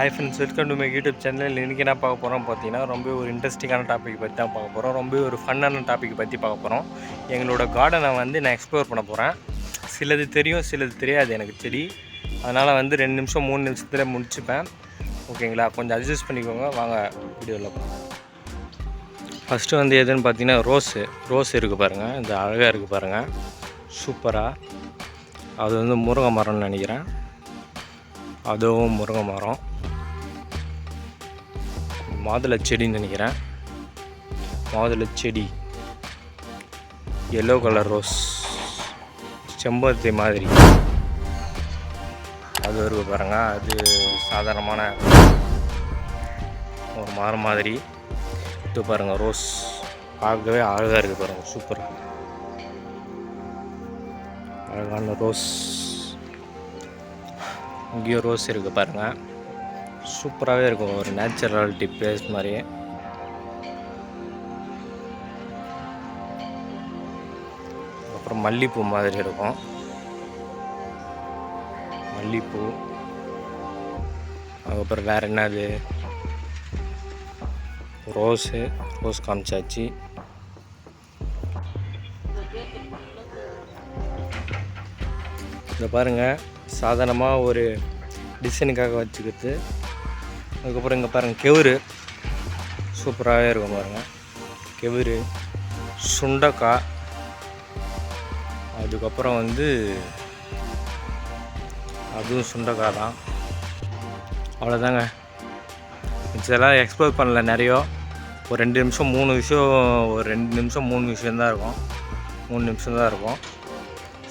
Hi friends, welcome to my YouTube channel. இன்றைக்கி என்ன பார்க்க போகிறோம் பார்த்தீங்கன்னா, ரொம்ப ஒரு இன்ட்ரெஸ்டிங்கான டாபிக் பற்றி தான் பார்க்க போகிறோம். ரொம்ப ஒரு ஃபன்னான டாபிக் பற்றி பார்க்க போகிறோம். எங்களோட கார்டனை நான் எக்ஸ்ப்ளோர் பண்ண போகிறேன். சிலது தெரியும், சிலது தெரியாது எனக்கு செடி. அதனால் 2 நிமிஷம் 3 நிமிஷத்தில் முடிச்சுப்பேன். ஓகேங்களா? கொஞ்சம் அட்ஜஸ்ட் பண்ணிக்கோங்க. வாங்க வீடியோவில் போகலாம். ஃபஸ்ட்டு எதுன்னு பார்த்தீங்கன்னா ரோஸ் இருக்குது பாருங்கள். இந்த அழகாக இருக்குது பாருங்கள், சூப்பராக. அது முருங்கை மரம்னு நினைக்கிறேன். அதுவும் முருங்கை மரம். மாதுளை செடின்னு நினைக்கிறேன். மாதுளை செடி, எல்லோ கலர் ரோஸ், செம்பருத்தி மாதிரி அது இருக்குது பாருங்க. அது சாதாரணமான ஒரு மரம் மாதிரி. இது பாருங்கள், ரோஸ் பார்க்கவே அழகாக இருக்குது பாருங்கள், சூப்பராக அழகான ரோஸ். இங்கேயும் ரோஸ் இருக்குது பாருங்கள், சூப்பராகவே இருக்கும். ஒரு நேச்சுரலிட்டி பிளேஸ் மாதிரி. அப்புறம் மல்லிகைப்பூ மாதிரி இருக்கும், மல்லிகைப்பூ. அதுக்கப்புறம் வேறு என்னது, ரோஸ் காமிச்சாச்சு. இதை பாருங்கள், சாதாரணமாக ஒரு டிசைனுக்காக வச்சுக்கிறது. அதுக்கப்புறம் இங்கே பாருங்கள், கெவுரு சூப்பராகவே இருக்கும் பாருங்கள். கெவுரு, சுண்டக்காய். அதுக்கப்புறம் அதுவும் சுண்டக்காய் தான். அவ்வளோதாங்க. இதெல்லாம் எக்ஸ்ப்ளோர் பண்ணல நிறைய. ஒரு 2 நிமிஷம் 3 விஷயம், ஒரு 2 நிமிஷம் 3 விஷயந்தான் இருக்கும். 3 நிமிஷம் தான் இருக்கும்.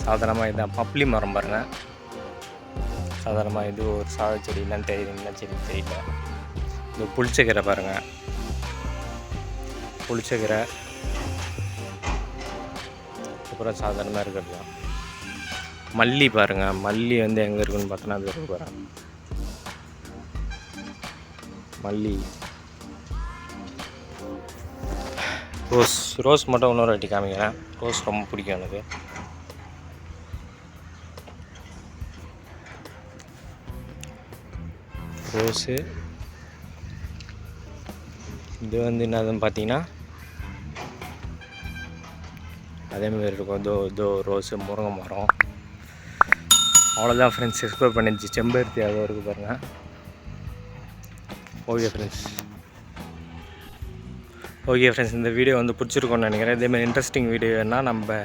சாதாரணமாக இதுதான் பப்ளி மரம் பாருங்கள். சாதாரணமாக இது ஒரு சாத செடி. என்னன்னு தெரியுது, என்ன செடி தெரியல. இது புளிச்சக்கீரை பாருங்கள், புளிச்சக்கீரை. அப்புறம் சாதாரணமாக இருக்கிறது தான் மல்லி பாருங்கள். மல்லி எங்கே இருக்குன்னு பார்த்தோன்னா அது இருக்கு பாருங்கள், மல்லி. ரோஸ் மட்டும் இன்னொரு வாட்டி காமிக்கிறேன். ரோஸ் ரொம்ப பிடிக்கும் எனக்கு. ரோஸு இது என்னதுன்னு பார்த்தீங்கன்னா அதேமாதிரி இருக்கும். இதோ ரோஸு, முருங்கை மரம். அவ்வளோதான் ஃப்ரெண்ட்ஸ், எக்ஸ்ப்ளோர் பண்ணிடுச்சு. செம்பருத்தி அதுவும் இருக்குது பாருங்கள். ஓகே ஃப்ரெண்ட்ஸ், இந்த வீடியோ பிடிச்சிருக்கோன்னு நினைக்கிறேன். இதேமாதிரி இன்ட்ரெஸ்டிங் வீடியோ வேணால் நம்ம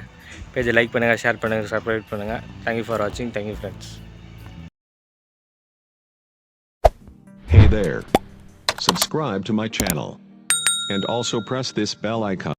பேஜை லைக் பண்ணுங்கள், ஷேர் பண்ணுங்கள், சப்ஸ்கிரைப் பண்ணுங்கள். தேங்க்யூ ஃபார் வாட்சிங். Thank you friends. Hey there. Subscribe to my channel. And also press this bell icon.